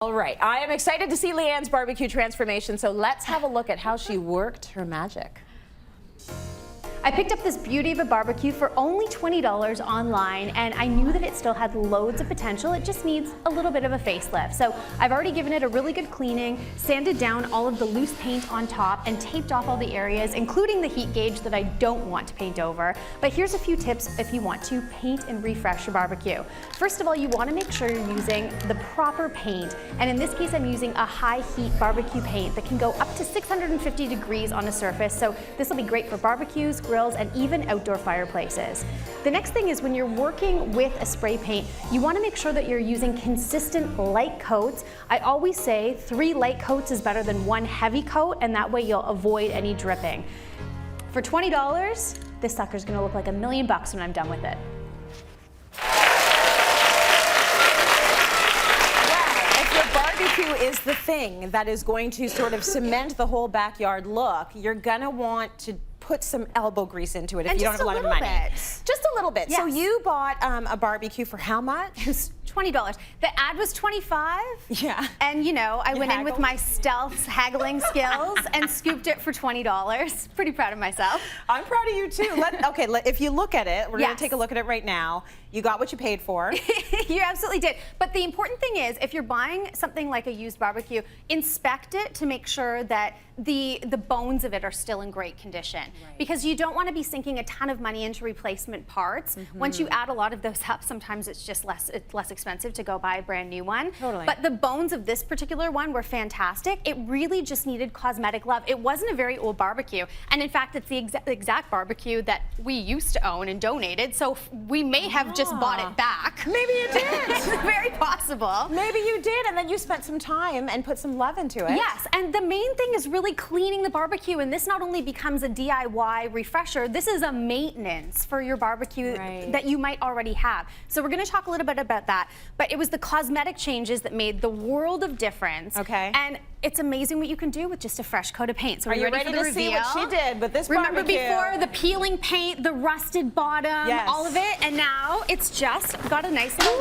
All right, I am excited to see Leigh-Ann's barbecue transformation, so let's have a look at how she worked her magic. I picked up this beauty of a barbecue for only $20 online, and I knew that it still had loads of potential. It just needs a little bit of a facelift. So I've already given it a really good cleaning, sanded down all of the loose paint on top, and taped off all the areas, including the heat gauge that I don't want to paint over. But here's a few tips if you want to paint and refresh your barbecue. First of all, you want to make sure you're using the proper paint. And in this case, I'm using a high heat barbecue paint that can go up to 650 degrees on a surface. So this will be great for barbecues, grills, and even outdoor fireplaces. The next thing is when you're working with a spray paint, you want to make sure that you're using consistent light coats. I always say 3 light coats is better than 1 heavy coat, and that way you'll avoid any dripping. For $20, this sucker's gonna look like $1 million when I'm done with it. Barbecue is the thing that is going to sort of cement the whole backyard look. You're gonna want to put some elbow grease into it if you don't have a lot of money. Just a little bit. Yes. So you bought a barbecue for how much? It was $20. The ad was $25. Yeah. And you know, I went in with my stealth haggling skills and scooped it for $20. Pretty proud of myself. I'm proud of you too. If you look at it, we're gonna take a look at it right now. You got what you paid for. You absolutely did. But the important thing is, if you're buying something like a used barbecue, inspect it to make sure that the bones of it are still in great condition. Right. Because you don't want to be sinking a ton of money into replacement parts. Once you add a lot of those up, sometimes it's just less expensive to go buy a brand new one. Totally. But the bones of this particular one were fantastic. It really just needed cosmetic love. It wasn't a very old barbecue. And in fact, it's the exact barbecue that we used to own and donated. So we may have just bought it back. Maybe you did. It's very possible. Maybe you did, and then you spent some time and put some love into it. Yes, and the main thing is really cleaning the barbecue, and this not only becomes a DIY refresher, this is a maintenance for your barbecue that you might already have. So we're going to talk a little bit about that, but it was the cosmetic changes that made the world of difference. Okay. And it's amazing what you can do with just a fresh coat of paint. So are you ready to see what she did with this barbecue? Remember before, the peeling paint, the rusted bottom, all of it, and now it's just got a nice little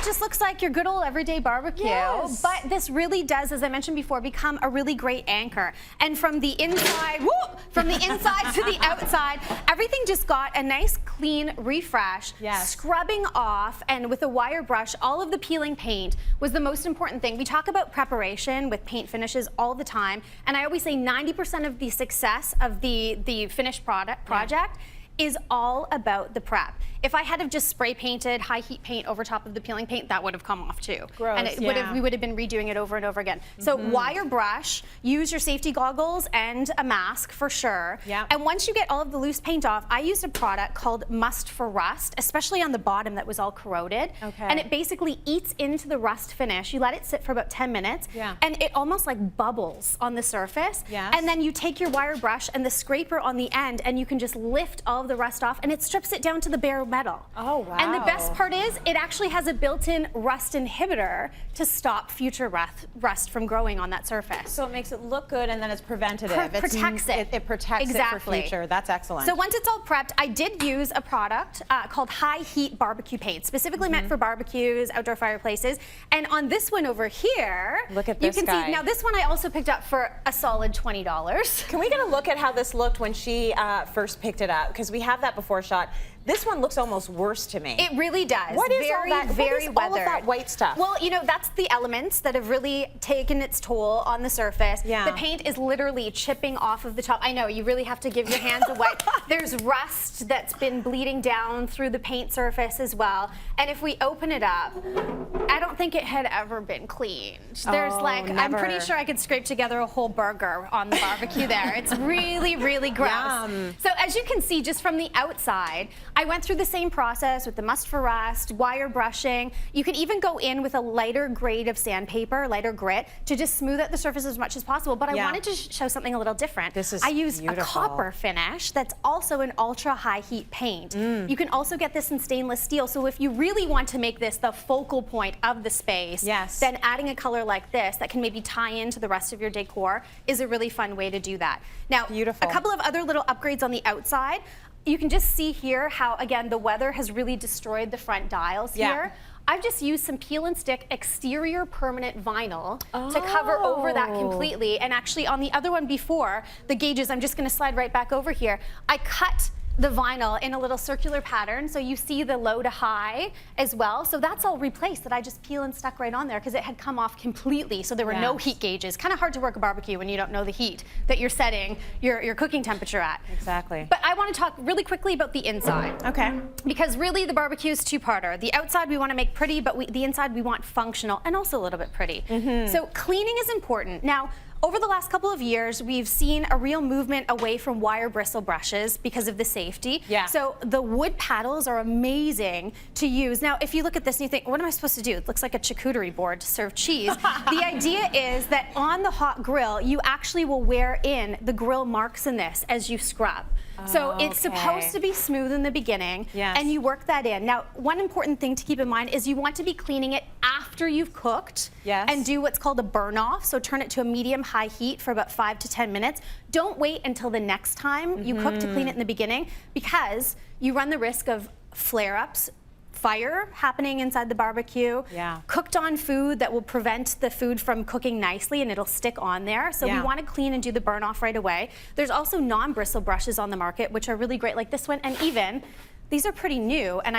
just looks like your good old everyday barbecue. Yes. But this really does, as I mentioned before, become a really great anchor. And from the inside, from the inside to the outside, everything just got a nice clean refresh. Yes. Scrubbing off, and with a wire brush, all of the peeling paint was the most important thing. We talk about preparation with paint finishes all the time, and I always say 90% of the success of the finished project is all about the prep. If I had have just spray painted high heat paint over top of the peeling paint, that would have come off too. Gross, and we would have been redoing it over and over again. So wire brush, use your safety goggles and a mask for sure. Yeah. And once you get all of the loose paint off, I used a product called Must for Rust, especially on the bottom that was all corroded. Okay. And it basically eats into the rust finish. You let it sit for about 10 minutes, and it almost like bubbles on the surface. Yes. And then you take your wire brush and the scraper on the end, and you can just lift all of the rust off, and it strips it down to the bare metal. Oh, wow. And the best part is, it actually has a built-in rust inhibitor to stop future rust from growing on that surface. So it makes it look good, and then it's preventative. Protects it. It protects it for future. That's excellent. So once it's all prepped, I did use a product called High Heat Barbecue Paint, specifically meant for barbecues, outdoor fireplaces. And on this one over here, look at this guy. See, now this one I also picked up for a solid $20. Can we get a look at how this looked when she first picked it up? Because we have that before shot. This one looks almost worse to me. It really does. What is very, all that? very what is weathered. all of that white stuff? Well, you know, that's the elements that have really taken its toll on the surface. Yeah. The paint is literally chipping off of the top. I know, you really have to give your hands a wipe. There's rust that's been bleeding down through the paint surface as well. And if we open it up, I don't think it had ever been cleaned. There's I'm pretty sure I could scrape together a whole burger on the barbecue there. It's really, really gross. Yum. So as you can see, just from the outside, I went through the same process with the Must for Rust, wire brushing. You can even go in with a lighter grade of sandpaper, lighter grit, to just smooth out the surface as much as possible. But I wanted to show something a little different. I used a copper finish that's also an ultra high heat paint. You can also get this in stainless steel. So if you really want to make this the focal point of the space, then adding a color like this that can maybe tie into the rest of your decor is a really fun way to do that. Now, a couple of other little upgrades on the outside. You can just see here how, again, the weather has really destroyed the front dials here. I've just used some peel and stick exterior permanent vinyl to cover over that completely. And actually on the other one before, the gauges, I'm just gonna slide right back over here. I cut the vinyl in a little circular pattern, so you see the low to high as well. So that's all replaced that I just peel and stuck right on there because it had come off completely, so there were no heat gauges. Kind of hard to work a barbecue when you don't know the heat that you're setting your cooking temperature at. Exactly. But I want to talk really quickly about the inside. Okay. Because really the barbecue is two-parter. The outside we want to make pretty, but the inside we want functional and also a little bit pretty. So cleaning is important. Now, over the last couple of years, we've seen a real movement away from wire bristle brushes because of the safety. So the wood paddles are amazing to use. Now, if you look at this and you think, what am I supposed to do? It looks like a charcuterie board to serve cheese. The idea is that on the hot grill, you actually will wear in the grill marks in this as you scrub. So it's supposed to be smooth in the beginning, and you work that in. Now, one important thing to keep in mind is you want to be cleaning it after you've cooked and do what's called a burn off. So turn it to a medium-high heat for about 5 to 10 minutes. Don't wait until the next time you cook to clean it in the beginning, because you run the risk of flare-ups, fire happening inside the barbecue, cooked on food that will prevent the food from cooking nicely and it'll stick on there. So we want to clean and do the burn off right away. There's also non-bristle brushes on the market which are really great, like this one, and even these are pretty new, and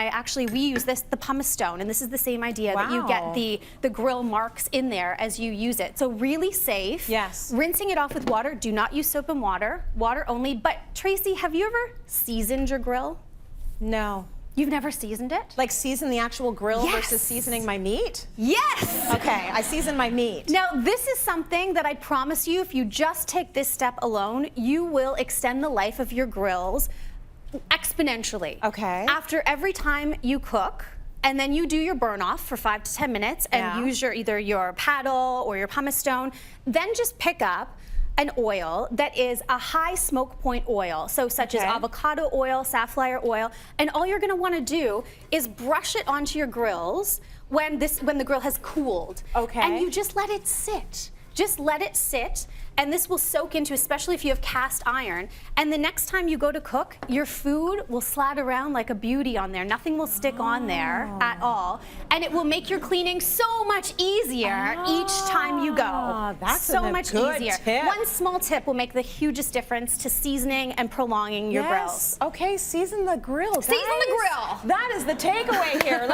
we use this, the pumice stone, and this is the same idea that you get the grill marks in there as you use it. So really safe. Rinsing it off with water. Do not use soap and water only. But Tracy, have you ever seasoned your grill? No. You've never seasoned it? Like season the actual grill versus seasoning my meat? Yes! Okay, I season my meat. Now, this is something that I promise you, if you just take this step alone, you will extend the life of your grills exponentially. Okay. After every time you cook, and then you do your burn off for 5 to 10 minutes and use either your paddle or your pumice stone, then just pick up an oil that is a high smoke point oil, so such as avocado oil, safflower oil, and all you're gonna wanna do is brush it onto your grills when the grill has cooled. And you just let it sit. Just let it sit, and this will soak into, especially if you have cast iron, and the next time you go to cook, your food will slide around like a beauty on there. Nothing will stick on there at all, and it will make your cleaning so much easier each time you go. That's so much easier. Tip. One small tip will make the hugest difference to seasoning and prolonging your grills. Okay, season the grill, guys. Season the grill. That is the takeaway here.